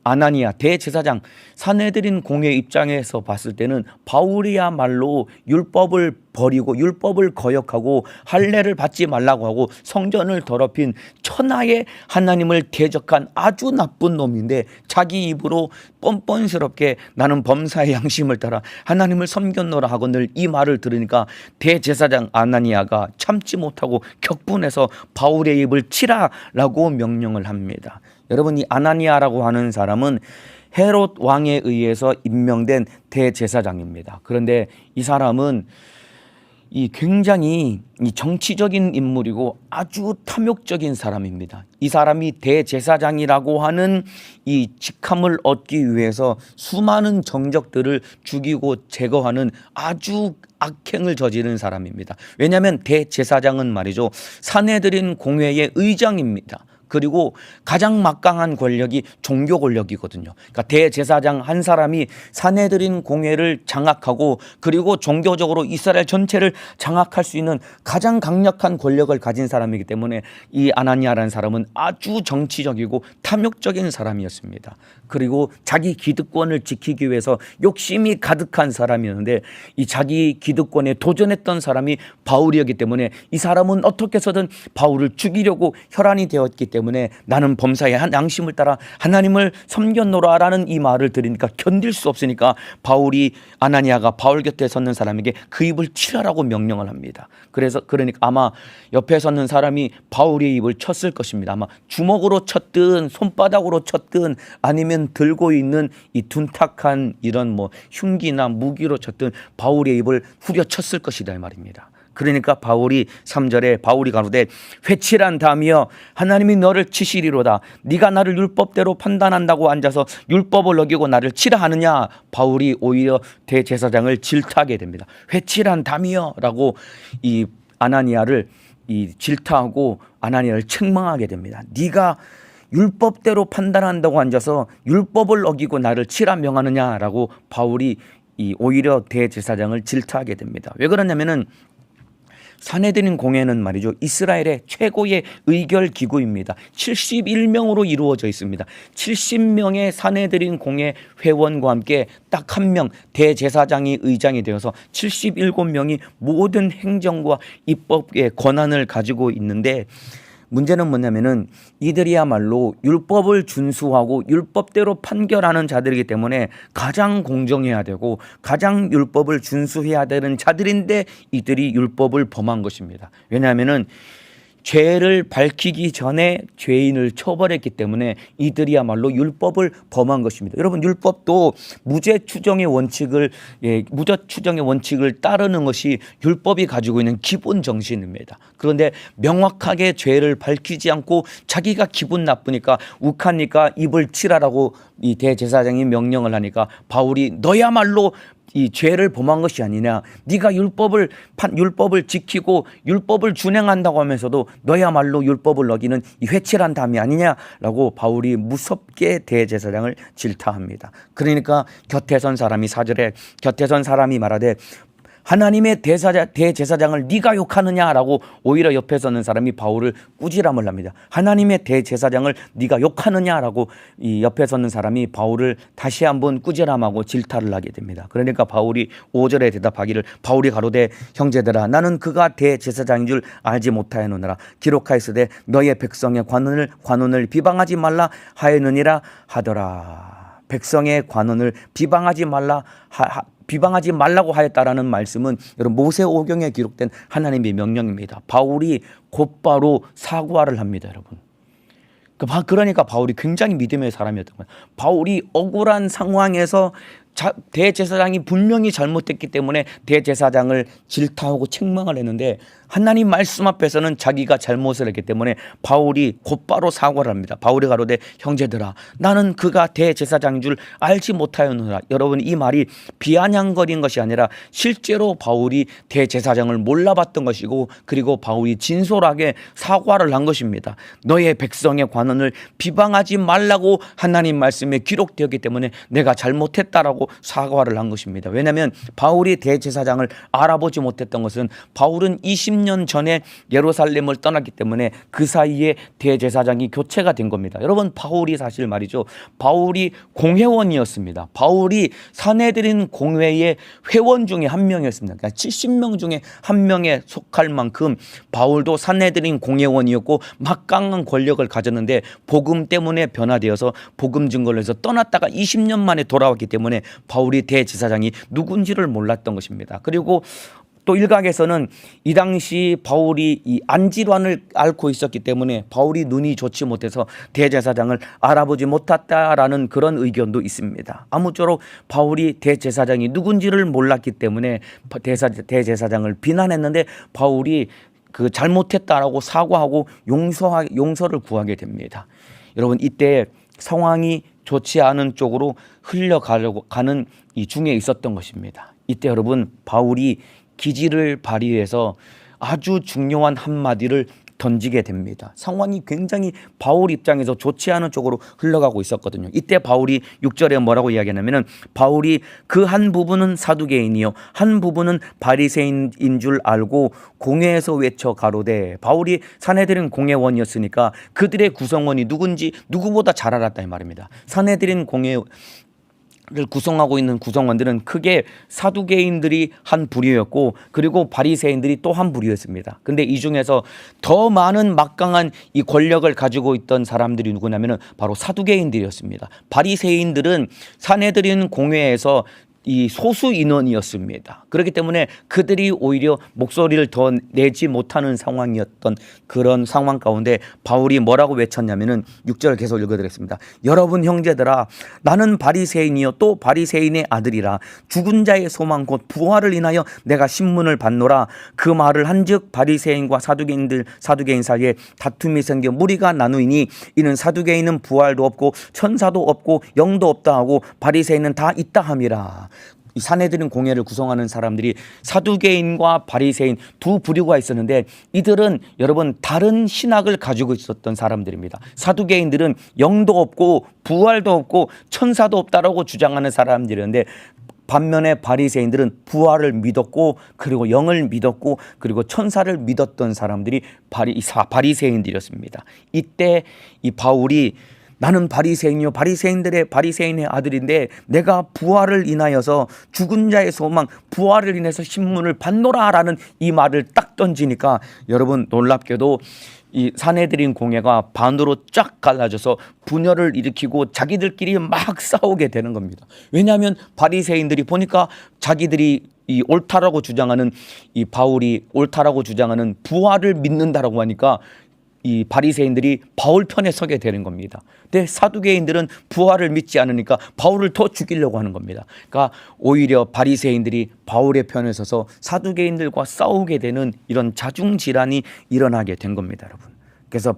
아나니아 대제사장 산헤드린 공회 입장에서 봤을 때는 바울이야말로 율법을 버리고 율법을 거역하고 할례를 받지 말라고 하고 성전을 더럽힌 천하의 하나님을 대적한 아주 나쁜 놈인데 자기 입으로 뻔뻔스럽게 나는 범사의 양심을 따라 하나님을 섬겼노라 하거늘 이 말을 들으니까 대제사장 아나니아가 참지 못하고 격분해서 바울의 입을 치라라고 명령을 합니다. 여러분, 이 아나니아라고 하는 사람은 헤롯 왕에 의해서 임명된 대제사장입니다. 그런데 이 사람은 굉장히 정치적인 인물이고 아주 탐욕적인 사람입니다. 이 사람이 대제사장이라고 하는 이 직함을 얻기 위해서 수많은 정적들을 죽이고 제거하는 아주 악행을 저지른 사람입니다. 왜냐하면 대제사장은 말이죠, 산헤드린 공회의 의장입니다. 그리고 가장 막강한 권력이 종교 권력이거든요. 그러니까 대제사장 한 사람이 산헤드린 공회를 장악하고 그리고 종교적으로 이스라엘 전체를 장악할 수 있는 가장 강력한 권력을 가진 사람이기 때문에 이 아나니아라는 사람은 아주 정치적이고 탐욕적인 사람이었습니다. 그리고 자기 기득권을 지키기 위해서 욕심이 가득한 사람이었는데 이 자기 기득권에 도전했던 사람이 바울이었기 때문에 이 사람은 어떻게 해서든 바울을 죽이려고 혈안이 되었기 때문에 나는 범사에 한 양심을 따라 하나님을 섬겼노라라는 이 말을 들으니까 견딜 수 없으니까 아나니아가 바울 곁에 섰는 사람에게 그 입을 치라라고 명령을 합니다. 그러니까 아마 옆에 섰는 사람이 바울의 입을 쳤을 것입니다. 아마 주먹으로 쳤든 손바닥으로 쳤든 아니면 들고 있는 이 둔탁한 이런 흉기나 무기로 쳤든 바울의 입을 후려쳤을 것이다 이 말입니다. 그러니까 바울이 3절에 바울이 가로되 회칠한다며 하나님이 너를 치시리로다. 네가 나를 율법대로 판단한다고 앉아서 율법을 어기고 나를 치라 하느냐. 바울이 오히려 대제사장을 질타하게 됩니다. 회칠한다며 라고 이 아나니아를 질타하고 아나니아를 책망하게 됩니다. 네가 율법대로 판단한다고 앉아서 율법을 어기고 나를 치라 명하느냐라고 바울이 오히려 대제사장을 질타하게 됩니다. 왜 그러냐면은 산헤드린 공회는 말이죠, 이스라엘의 최고의 의결 기구입니다. 71명으로 이루어져 있습니다. 70명의 산헤드린 공회 회원과 함께 딱 한 명 대제사장이 의장이 되어서 77명이 모든 행정과 입법의 권한을 가지고 있는데, 문제는 뭐냐면은 이들이야말로 율법을 준수하고 율법대로 판결하는 자들이기 때문에 가장 공정해야 되고 가장 율법을 준수해야 되는 자들인데 이들이 율법을 범한 것입니다. 왜냐하면은 죄를 밝히기 전에 죄인을 처벌했기 때문에 이들이야말로 율법을 범한 것입니다. 여러분, 율법도 무죄 추정의 원칙을 따르는 것이 율법이 가지고 있는 기본 정신입니다. 그런데 명확하게 죄를 밝히지 않고 자기가 기분 나쁘니까 욱하니까 입을 치라라고 이 대제사장이 명령을 하니까 바울이 너야말로 이 죄를 범한 것이 아니냐, 네가 율법을 지키고 율법을 준행한다고 하면서도 너야말로 율법을 어기는 이 회칠한 담이 아니냐라고 바울이 무섭게 대제사장을 질타합니다. 그러니까 곁에 선 사람이 4절에 곁에 선 사람이 말하되 하나님의 대제사장을 네가 욕하느냐라고 오히려 옆에 서는 사람이 바울을 꾸지람을 합니다. 하나님의 대제사장을 네가 욕하느냐라고 이 옆에 서는 사람이 바울을 다시 한번 꾸지람하고 질타를 하게 됩니다. 그러니까 바울이 5절에 대답하기를 바울이 가로되 형제들아 나는 그가 대제사장인 줄 알지 못하였느니라. 기록하였으되 너의 백성의 관원을 비방하지 말라 하였느니라 하더라. 백성의 관원을 비방하지 말라고 하였다라는 말씀은 여러분 모세오경에 기록된 하나님의 명령입니다. 바울이 곧바로 사과를 합니다, 여러분. 그러니까 바울이 굉장히 믿음의 사람이었던 거예요. 바울이 억울한 상황에서 대제사장이 분명히 잘못했기 때문에 대제사장을 질타하고 책망을 했는데 하나님 말씀 앞에서는 자기가 잘못을 했기 때문에 바울이 곧바로 사과를 합니다. 바울이 가로되 형제들아 나는 그가 대제사장인 줄 알지 못하였느니라. 여러분, 이 말이 비아냥거린 것이 아니라 실제로 바울이 대제사장을 몰라봤던 것이고, 그리고 바울이 진솔하게 사과를 한 것입니다. 너의 백성의 관원을 비방하지 말라고 하나님 말씀에 기록되었기 때문에 내가 잘못했다라고 사과를 한 것입니다. 왜냐하면 바울이 대제사장을 알아보지 못했던 것은 바울은 20년 전에 예루살렘을 떠났기 때문에 그 사이에 대제사장이 교체가 된 겁니다. 여러분, 바울이 사실 말이죠, 바울이 공회원이었습니다. 바울이 산헤드린 공회의 회원 중에 한 명이었습니다. 그러니까 70명 중에 한 명에 속할 만큼 바울도 산헤드린 공회원이었고 막강한 권력을 가졌는데 복음 때문에 변화되어서 복음 증거를 해서 떠났다가 20년 만에 돌아왔기 때문에 바울이 대제사장이 누군지를 몰랐던 것입니다. 그리고 또 일각에서는 이 당시 바울이 이 안질환을 앓고 있었기 때문에 바울이 눈이 좋지 못해서 대제사장을 알아보지 못했다라는 그런 의견도 있습니다. 아무쪼록 바울이 대제사장이 누군지를 몰랐기 때문에 대제사장을 비난했는데 바울이 그 잘못했다라고 사과하고 용서를 구하게 됩니다. 여러분, 이때 상황이 좋지 않은 쪽으로 흘러가려고 가는 이 중에 있었던 것입니다. 이때 여러분, 바울이 기지를 발휘해서 아주 중요한 한마디를 던지게 됩니다. 상황이 굉장히 바울 입장에서 좋지 않은 쪽으로 흘러가고 있었거든요. 이때 바울이 6절에 뭐라고 이야기하냐면은 바울이 그 한 부분은 사두개인이요 한 부분은 바리새인인 줄 알고 공회에서 외쳐 가로되, 바울이 산헤드린 공회원이었으니까 그들의 구성원이 누군지 누구보다 잘 알았다 이 말입니다. 산헤드린 공회를 구성하고 있는 구성원들은 크게 사두개인들이 한 부류였고, 그리고 바리새인들이 또 한 부류였습니다. 근데 이 중에서 더 많은 막강한 이 권력을 가지고 있던 사람들이 누구냐면은 바로 사두개인들이었습니다. 바리새인들은 산헤드린 공회에서 이 소수 인원이었습니다. 그렇기 때문에 그들이 오히려 목소리를 더 내지 못하는 상황이었던 그런 상황 가운데 바울이 뭐라고 외쳤냐면은 6절 계속 읽어드리겠습니다. 여러분 형제들아, 나는 바리새인이요 또 바리새인의 아들이라. 죽은 자의 소망 곧 부활을 인하여 내가 신문을 받노라. 그 말을 한즉 바리새인과 사두개인 사이에 다툼이 생겨 무리가 나누이니 이는 사두개인은 부활도 없고 천사도 없고 영도 없다 하고 바리새인은 다 있다 함이라. 이 산헤드린 공회를 구성하는 사람들이 사두개인과 바리새인 두 부류가 있었는데 이들은 여러분 다른 신학을 가지고 있었던 사람들입니다. 사두개인들은 영도 없고 부활도 없고 천사도 없다라고 주장하는 사람들이었는데 반면에 바리새인들은 부활을 믿었고 그리고 영을 믿었고 그리고 천사를 믿었던 사람들이 바리새인들이었습니다. 이때 이 바울이 나는 바리새인이요 바리새인의 아들인데 내가 부활을 인하여서 죽은 자의 소망 부활을 인해서 신문을 받노라라는 이 말을 딱 던지니까 여러분 놀랍게도 이 산헤드린 공회가 반으로 쫙 갈라져서 분열을 일으키고 자기들끼리 막 싸우게 되는 겁니다. 왜냐하면 바리새인들이 보니까 자기들이 이 옳다라고 주장하는 이 바울이 옳다라고 주장하는 부활을 믿는다라고 하니까 이 바리새인들이 바울 편에 서게 되는 겁니다. 근데 사두개인들은 부활을 믿지 않으니까 바울을 더 죽이려고 하는 겁니다. 그러니까 오히려 바리새인들이 바울의 편에 서서 사두개인들과 싸우게 되는 이런 자중질환이 일어나게 된 겁니다, 여러분. 그래서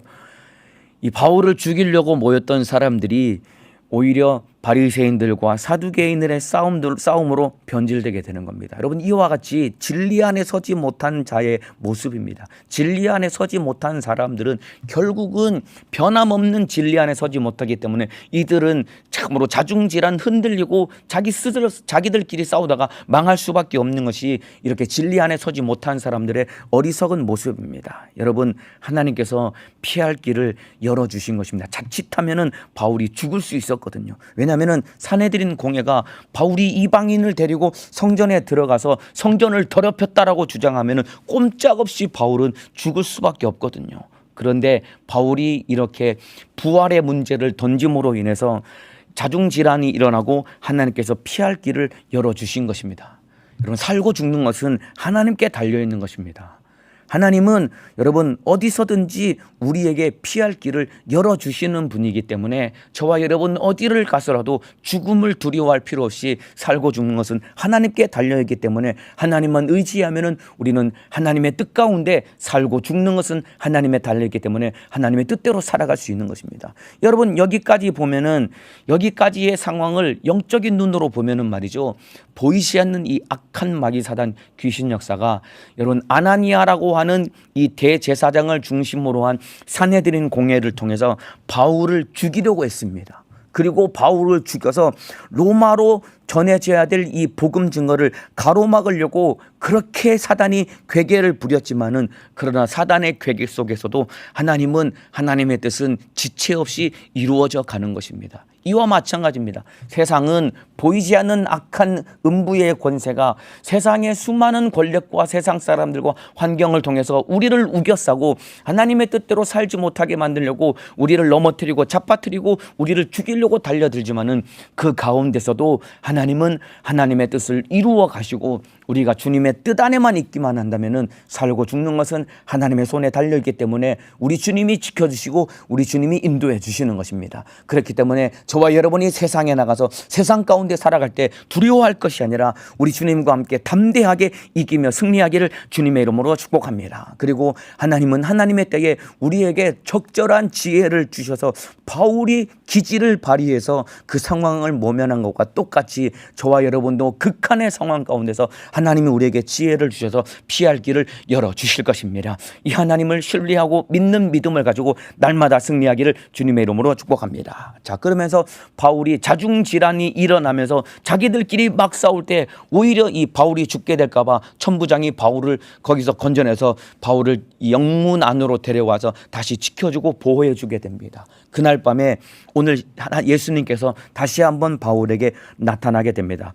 이 바울을 죽이려고 모였던 사람들이 오히려 바리새인들과 사두개인들의 싸움으로 변질되게 되는 겁니다. 여러분 이와 같이 진리 안에 서지 못한 자의 모습입니다. 진리 안에 서지 못한 사람들은 결국은 변함없는 진리 안에 서지 못하기 때문에 이들은 참으로 자중질환 흔들리고 자기들끼리 싸우다가 망할 수밖에 없는 것이 이렇게 진리 안에 서지 못한 사람들의 어리석은 모습입니다. 여러분 하나님께서 피할 길을 열어주신 것입니다. 자칫하면은 바울이 죽을 수 있었거든요. 왜냐하면 산헤드린 공회가 바울이 이방인을 데리고 성전에 들어가서 성전을 더럽혔다라고 주장하면 꼼짝없이 바울은 죽을 수밖에 없거든요. 그런데 바울이 이렇게 부활의 문제를 던짐으로 인해서 자중질환이 일어나고 하나님께서 피할 길을 열어주신 것입니다. 여러분 살고 죽는 것은 하나님께 달려있는 것입니다. 하나님은 여러분 어디서든지 우리에게 피할 길을 열어주시는 분이기 때문에 저와 여러분 어디를 가서라도 죽음을 두려워할 필요 없이 살고 죽는 것은 하나님께 달려있기 때문에 하나님만 의지하면 우리는 하나님의 뜻 가운데 살고 죽는 것은 하나님에 달려있기 때문에 하나님의 뜻대로 살아갈 수 있는 것입니다. 여러분 여기까지 보면은 여기까지의 상황을 영적인 눈으로 보면은 말이죠. 보이지 않는 이 악한 마귀 사단 귀신 역사가 여러분 아나니아라고 하는 이 대제사장을 중심으로 한 산헤드린 공회를 통해서 바울을 죽이려고 했습니다. 그리고 바울을 죽여서 로마로 전해져야 될 이 복음 증거를 가로막으려고 그렇게 사단이 괴계를 부렸지만은 그러나 사단의 괴계 속에서도 하나님은 하나님의 뜻은 지체 없이 이루어져 가는 것입니다. 이와 마찬가지입니다. 세상은 보이지 않는 악한 음부의 권세가 세상의 수많은 권력과 세상 사람들과 환경을 통해서 우리를 우겨싸고 하나님의 뜻대로 살지 못하게 만들려고 우리를 넘어뜨리고 잡아뜨리고 우리를 죽이려고 달려들지만은 그 가운데서도 하나님은 하나님의 뜻을 이루어 가시고 우리가 주님의 뜻 안에만 있기만 한다면은 살고 죽는 것은 하나님의 손에 달려있기 때문에 우리 주님이 지켜주시고 우리 주님이 인도해 주시는 것입니다. 그렇기 때문에 저와 여러분이 세상에 나가서 세상 가운데 살아갈 때 두려워할 것이 아니라 우리 주님과 함께 담대하게 이기며 승리하기를 주님의 이름으로 축복합니다. 그리고 하나님은 하나님의 때에 우리에게 적절한 지혜를 주셔서 바울이 기지를 발휘해서 그 상황을 모면한 것과 똑같이 저와 여러분도 극한의 상황 가운데서 하나님이 우리에게 지혜를 주셔서 피할 길을 열어주실 것입니다. 이 하나님을 신뢰하고 믿는 믿음을 가지고 날마다 승리하기를 주님의 이름으로 축복합니다. 자, 그러면서 바울이 자중질환이 일어나면서 자기들끼리 막 싸울 때 오히려 이 바울이 죽게 될까 봐 천부장이 바울을 거기서 건져내서 바울을 영문 안으로 데려와서 다시 지켜주고 보호해 주게 됩니다. 그날 밤에 오늘 예수님께서 다시 한번 바울에게 나타나게 됩니다.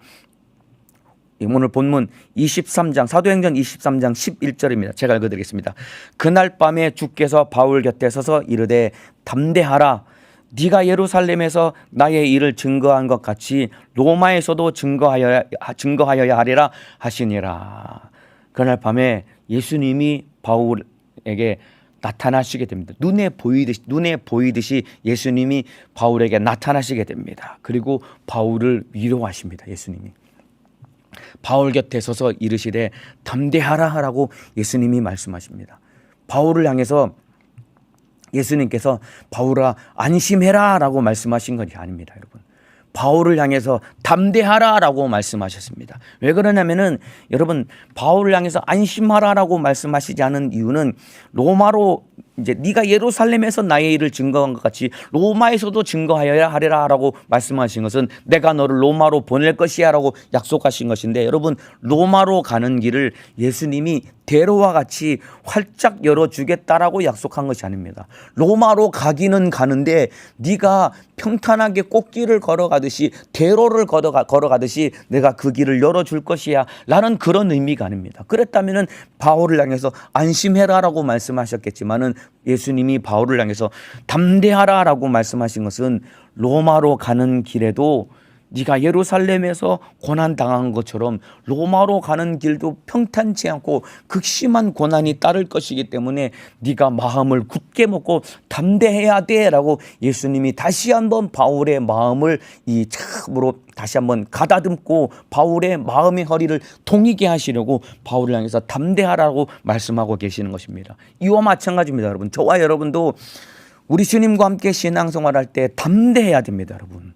오늘 본문 23장 사도행전 23장 11절입니다. 제가 읽어드리겠습니다. 그날 밤에 주께서 바울 곁에 서서 이르되 담대하라 네가 예루살렘에서 나의 일을 증거한 것 같이 로마에서도 증거하여야 하리라 하시니라. 그날 밤에 예수님이 바울에게 나타나시게 됩니다. 눈에 보이듯이 예수님이 바울에게 나타나시게 됩니다. 그리고 바울을 위로하십니다. 예수님이 바울 곁에 서서 이르시되 담대하라라고 예수님이 말씀하십니다. 바울을 향해서 예수님께서 바울아 안심해라라고 말씀하신 것이 아닙니다. 여러분, 바울을 향해서 담대하라라고 말씀하셨습니다. 왜 그러냐면은 여러분, 바울을 향해서 안심하라라고 말씀하시지 않은 이유는 로마로 이제 네가 예루살렘에서 나의 일을 증거한 것 같이 로마에서도 증거하여야 하리라라고 말씀하신 것은 내가 너를 로마로 보낼 것이야라고 약속하신 것인데, 여러분, 로마로 가는 길을 예수님이 대로와 같이 활짝 열어주겠다라고 약속한 것이 아닙니다. 로마로 가기는 가는데 네가 평탄하게 꽃길을 걸어가듯이 대로를 걸어가듯이 내가 그 길을 열어줄 것이야 라는 그런 의미가 아닙니다. 그랬다면 바울을 향해서 안심해라라고 말씀하셨겠지만은 예수님이 바울을 향해서 담대하라라고 말씀하신 것은 로마로 가는 길에도 네가 예루살렘에서 고난당한 것처럼 로마로 가는 길도 평탄치 않고 극심한 고난이 따를 것이기 때문에 네가 마음을 굳게 먹고 담대해야 돼라고 예수님이 다시 한번 바울의 마음을 이 참으로 다시 한번 가다듬고 바울의 마음의 허리를 동이게 하시려고 바울을 향해서 담대하라고 말씀하고 계시는 것입니다. 이와 마찬가지입니다. 여러분, 저와 여러분도 우리 주님과 함께 신앙생활할 때 담대해야 됩니다. 여러분,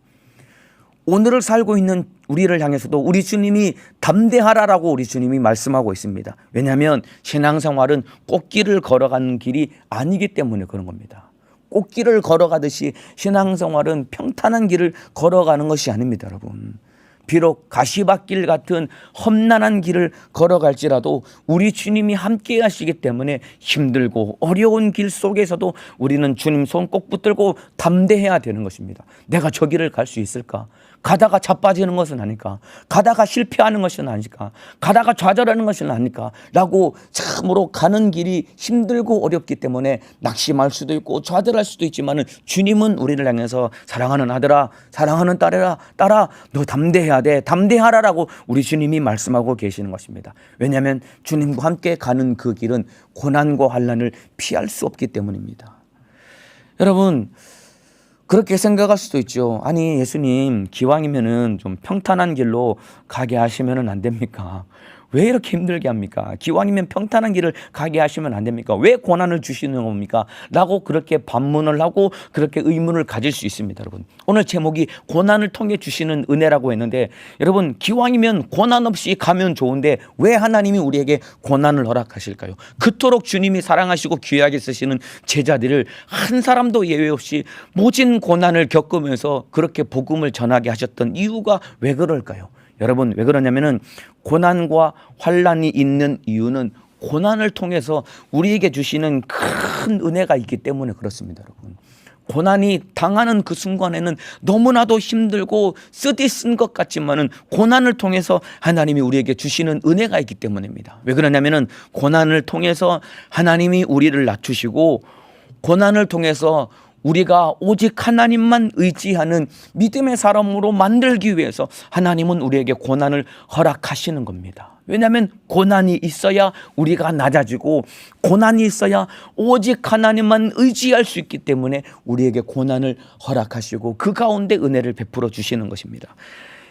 오늘을 살고 있는 우리를 향해서도 우리 주님이 담대하라라고 우리 주님이 말씀하고 있습니다. 왜냐하면 신앙생활은 꽃길을 걸어가는 길이 아니기 때문에 그런 겁니다. 꽃길을 걸어가듯이 신앙생활은 평탄한 길을 걸어가는 것이 아닙니다. 여러분, 비록 가시밭길 같은 험난한 길을 걸어갈지라도 우리 주님이 함께 하시기 때문에 힘들고 어려운 길 속에서도 우리는 주님 손 꼭 붙들고 담대해야 되는 것입니다. 내가 저 길을 갈 수 있을까? 가다가 자빠지는 것은 아닐까? 가다가 실패하는 것은 아닐까? 가다가 좌절하는 것은 아닐까? 라고 참으로 가는 길이 힘들고 어렵기 때문에 낙심할 수도 있고 좌절할 수도 있지만은 주님은 우리를 향해서 사랑하는 아들아, 사랑하는 딸아, 너 담대해야 돼, 담대하라라고 우리 주님이 말씀하고 계시는 것입니다. 왜냐하면 주님과 함께 가는 그 길은 고난과 환난을 피할 수 없기 때문입니다. 여러분, 그렇게 생각할 수도 있죠. 아니, 예수님 기왕이면은 좀 평탄한 길로 가게 하시면은 안 됩니까? 왜 이렇게 힘들게 합니까? 기왕이면 평탄한 길을 가게 하시면 안 됩니까? 왜 고난을 주시는 겁니까? 라고 그렇게 반문을 하고 그렇게 의문을 가질 수 있습니다. 여러분, 오늘 제목이 고난을 통해 주시는 은혜라고 했는데, 여러분, 기왕이면 고난 없이 가면 좋은데 왜 하나님이 우리에게 고난을 허락하실까요? 그토록 주님이 사랑하시고 귀하게 쓰시는 제자들을 한 사람도 예외 없이 모진 고난을 겪으면서 그렇게 복음을 전하게 하셨던 이유가 왜 그럴까요? 여러분, 왜 그러냐면은 고난과 환난이 있는 이유는 고난을 통해서 우리에게 주시는 큰 은혜가 있기 때문에 그렇습니다. 여러분, 고난이 당하는 그 순간에는 너무나도 힘들고 쓰디쓴 것 같지만은 고난을 통해서 하나님이 우리에게 주시는 은혜가 있기 때문입니다. 왜 그러냐면은 고난을 통해서 하나님이 우리를 낮추시고 고난을 통해서 우리가 오직 하나님만 의지하는 믿음의 사람으로 만들기 위해서 하나님은 우리에게 고난을 허락하시는 겁니다. 왜냐하면 고난이 있어야 우리가 낮아지고 고난이 있어야 오직 하나님만 의지할 수 있기 때문에 우리에게 고난을 허락하시고 그 가운데 은혜를 베풀어 주시는 것입니다.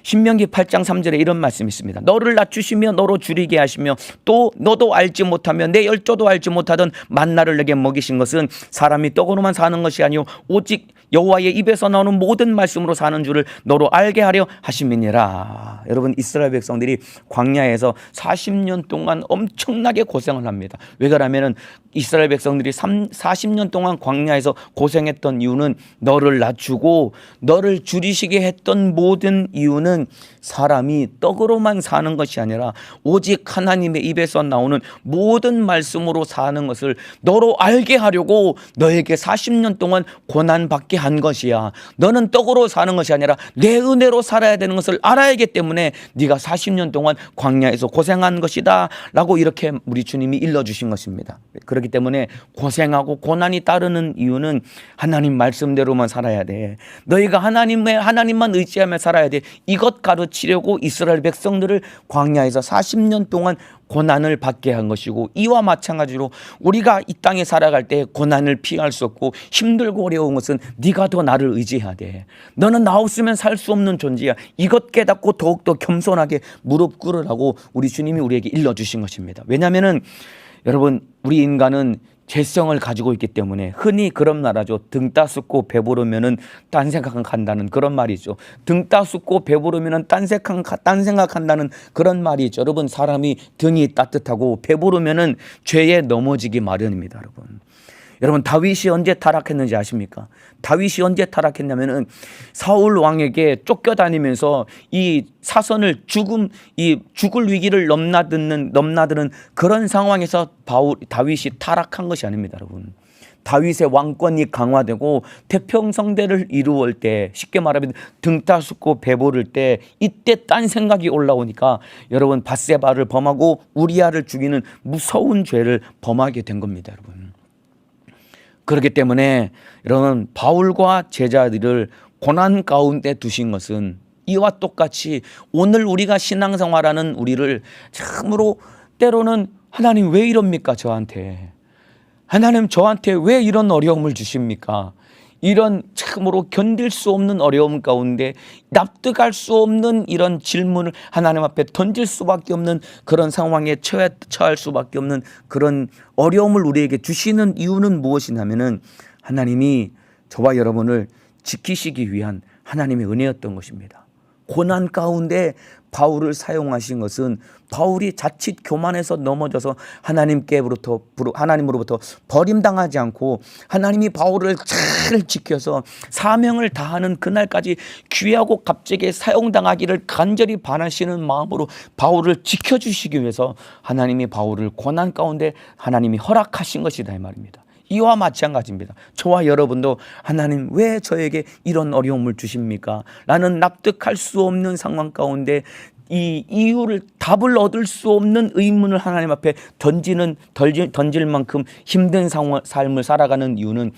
신명기 8장 3절에 이런 말씀이 있습니다. 너를 낮추시며 너로 줄이게 하시며 또 너도 알지 못하며 내 열조도 알지 못하던 만나를 내게 먹이신 것은 사람이 떡으로만 사는 것이 아니요 오직 여호와의 입에서 나오는 모든 말씀으로 사는 줄을 너로 알게 하려 하심이니라. 여러분, 이스라엘 백성들이 광야에서 40년 동안 엄청나게 고생을 합니다. 왜 그러냐면 이스라엘 백성들이 40년 동안 광야에서 고생했던 이유는 너를 낮추고 너를 줄이시게 했던 모든 이유는 왜냐하면은 사람이 떡으로만 사는 것이 아니라 오직 하나님의 입에서 나오는 모든 말씀으로 사는 것을 너로 알게 하려고 너에게 40년 동안 고난받게 한 것이야. 너는 떡으로 사는 것이 아니라 내 은혜로 살아야 되는 것을 알아야기 때문에 네가 40년 동안 광야에서 고생한 것이다 라고 이렇게 우리 주님이 일러주신 것입니다. 그렇기 때문에 고생하고 고난이 따르는 이유는 하나님 말씀대로만 살아야 돼. 너희가 하나님만 의지하며 살아야 돼. 이것 가르치려고 이스라엘 백성들을 광야에서 40년 동안 고난을 받게 한 것이고, 이와 마찬가지로 우리가 이 땅에 살아갈 때 고난을 피할 수 없고 힘들고 어려운 것은 네가 더 나를 의지해야 돼. 너는 나 없으면 살 수 없는 존재야. 이것 깨닫고 더욱더 겸손하게 무릎 꿇으라고 우리 주님이 우리에게 일러주신 것입니다. 왜냐하면 여러분, 우리 인간은 죄성을 가지고 있기 때문에 흔히 그런 말하죠. 등 따숩고 배부르면은 딴 생각한다는 그런 말이죠. 등 따숩고 배부르면은 딴 생각한다는 그런 말이죠. 여러분, 사람이 등이 따뜻하고 배부르면은 죄에 넘어지기 마련입니다. 여러분, 다윗이 언제 타락했는지 아십니까? 다윗이 언제 타락했냐면은 사울 왕에게 쫓겨다니면서 이 사선을 죽을 위기를 넘나드는 그런 상황에서 다윗이 타락한 것이 아닙니다, 여러분. 다윗의 왕권이 강화되고 태평성대를 이루을 때, 쉽게 말하면 등 따숩고 배부를 때, 이때 딴 생각이 올라오니까 여러분, 밧세바를 범하고 우리아를 죽이는 무서운 죄를 범하게 된 겁니다, 여러분. 그렇기 때문에 여러분, 바울과 제자들을 고난 가운데 두신 것은 이와 똑같이 오늘 우리가 신앙생활하는 우리를 참으로 때로는 하나님 왜 이럽니까? 하나님 저한테 왜 이런 어려움을 주십니까? 이런 참으로 견딜 수 없는 어려움 가운데 납득할 수 없는 이런 질문을 하나님 앞에 던질 수밖에 없는 그런 상황에 처할 수밖에 없는 그런 어려움을 우리에게 주시는 이유는 무엇이냐면은 하나님이 저와 여러분을 지키시기 위한 하나님의 은혜였던 것입니다. 고난 가운데 바울을 사용하신 것은 바울이 자칫 교만해서 넘어져서 하나님으로부터 버림당하지 않고 하나님이 바울을 잘 지켜서 사명을 다하는 그날까지 귀하고 값지게 사용당하기를 간절히 바라시는 마음으로 바울을 지켜주시기 위해서 하나님이 바울을 고난 가운데 하나님이 허락하신 것이다, 이 말입니다. 이와 마찬가지입니다. 저와 여러분도 하나님 왜 저에게 이런 어려움을 주십니까? 라는 납득할 수 없는 상황 가운데 이 이유를 답을 얻을 수 없는 의문을 하나님 앞에 던질 만큼 힘든 삶을 살아가는 이유는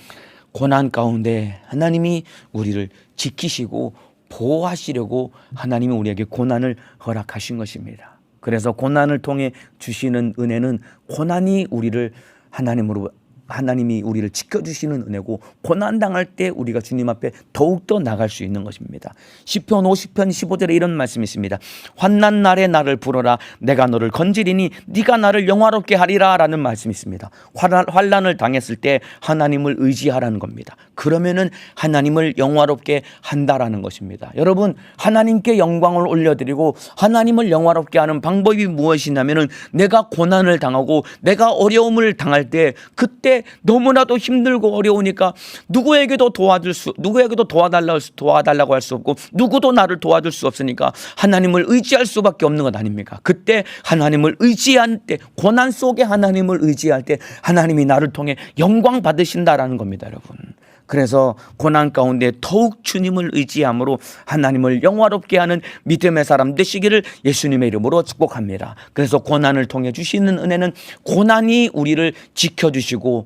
고난 가운데 하나님이 우리를 지키시고 보호하시려고 하나님이 우리에게 고난을 허락하신 것입니다. 그래서 고난을 통해 주시는 은혜는 고난이 하나님이 우리를 지켜주시는 은혜고, 고난당할 때 우리가 주님 앞에 더욱더 나갈 수 있는 것입니다. 시편 50편 15절에 이런 말씀이 있습니다. 환난 날에 나를 부르라. 내가 너를 건지리니 네가 나를 영화롭게 하리라 라는 말씀이 있습니다. 환난을 당했을 때 하나님을 의지하라는 겁니다. 그러면은 하나님을 영화롭게 한다라는 것입니다. 여러분, 하나님께 영광을 올려드리고 하나님을 영화롭게 하는 방법이 무엇이냐면은 내가 고난을 당하고 내가 어려움을 당할 때, 그때 너무나도 힘들고 어려우니까 누구에게도 도와달라고 할 수 없고 누구도 나를 도와줄 수 없으니까 하나님을 의지할 수밖에 없는 것 아닙니까? 그때 하나님을 의지할 때, 고난 속에 하나님을 의지할 때 하나님이 나를 통해 영광 받으신다라는 겁니다, 여러분. 그래서 고난 가운데 더욱 주님을 의지함으로 하나님을 영화롭게 하는 믿음의 사람 되시기를 예수님의 이름으로 축복합니다. 그래서 고난을 통해 주시는 은혜는 고난이 우리를 지켜주시고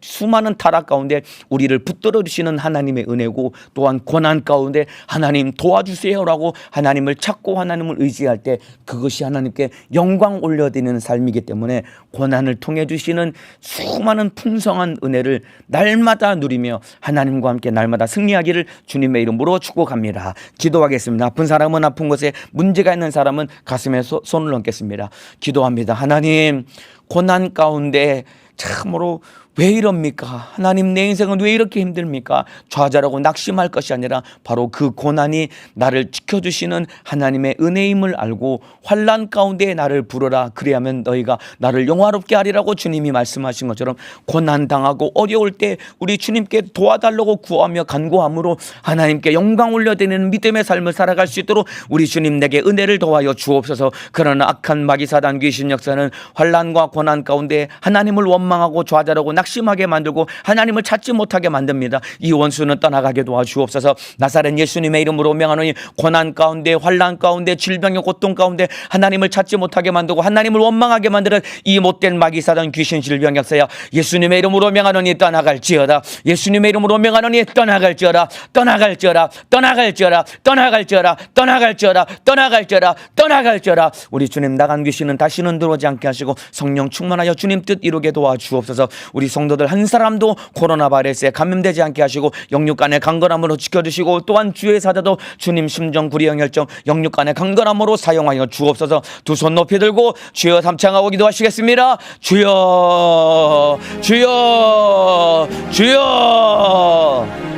수많은 타락 가운데 우리를 붙들어 주시는 하나님의 은혜고, 또한 고난 가운데 하나님 도와주세요라고 하나님을 찾고 하나님을 의지할 때 그것이 하나님께 영광 올려드리는 삶이기 때문에 고난을 통해 주시는 수많은 풍성한 은혜를 날마다 누리며 하나님과 함께 날마다 승리하기를 주님의 이름으로 축복합니다. 기도하겠습니다. 아픈 사람은 아픈 곳에, 문제가 있는 사람은 가슴에 손을 얹겠습니다. 기도합니다. 하나님, 고난 가운데 참으로 왜 이럽니까? 하나님, 내 인생은 왜 이렇게 힘듭니까? 좌절하고 낙심할 것이 아니라 바로 그 고난이 나를 지켜주시는 하나님의 은혜임을 알고 환난 가운데 나를 부르라. 그리하면 너희가 나를 영화롭게 하리라고 주님이 말씀하신 것처럼 고난 당하고 어려울 때 우리 주님께 도와달라고 구하며 간구함으로 하나님께 영광 올려드리는 믿음의 삶을 살아갈 수 있도록 우리 주님 내게 은혜를 더하여 주옵소서. 그러나 악한 마귀 사단 귀신 역사는 환난과 고난 가운데 하나님을 원망하고 좌절하고 낙심하게 만들고 하나님을 찾지 못하게 만듭니다. 이 원수는 떠나가게 도와주옵소서. 나사렛 예수님의 이름으로 명하노니 고난 가운데 환난 가운데 질병의 고통 가운데 하나님을 찾지 못하게 만들고 하나님을 원망하게 만드는 이 못된 마귀 사단 귀신 질병 역사야 예수님의 이름으로 명하노니 떠나갈지어다. 예수님의 이름으로 명하노니 떠나갈지어다. 떠나갈지어다. 떠나갈지어다. 떠나갈지어다. 떠나갈지어다. 떠나갈지어다. 떠나갈지어다. 우리 주님 나간 귀신은 다시는 들어오지 않게 하시고 성령 충만하여 주님 뜻 이루게 도와주옵소서. 우리 성도들 한 사람도 코로나 바이러스에 감염되지 않게 하시고 영육간의 강건함으로 지켜주시고 또한 주의 사자도 주님 심정 구리형 혈정 영육간의 강건함으로 사용하여 주옵소서. 두 손 높이 들고 주여 삼창하고 기도하시겠습니다. 주여 주여 주여.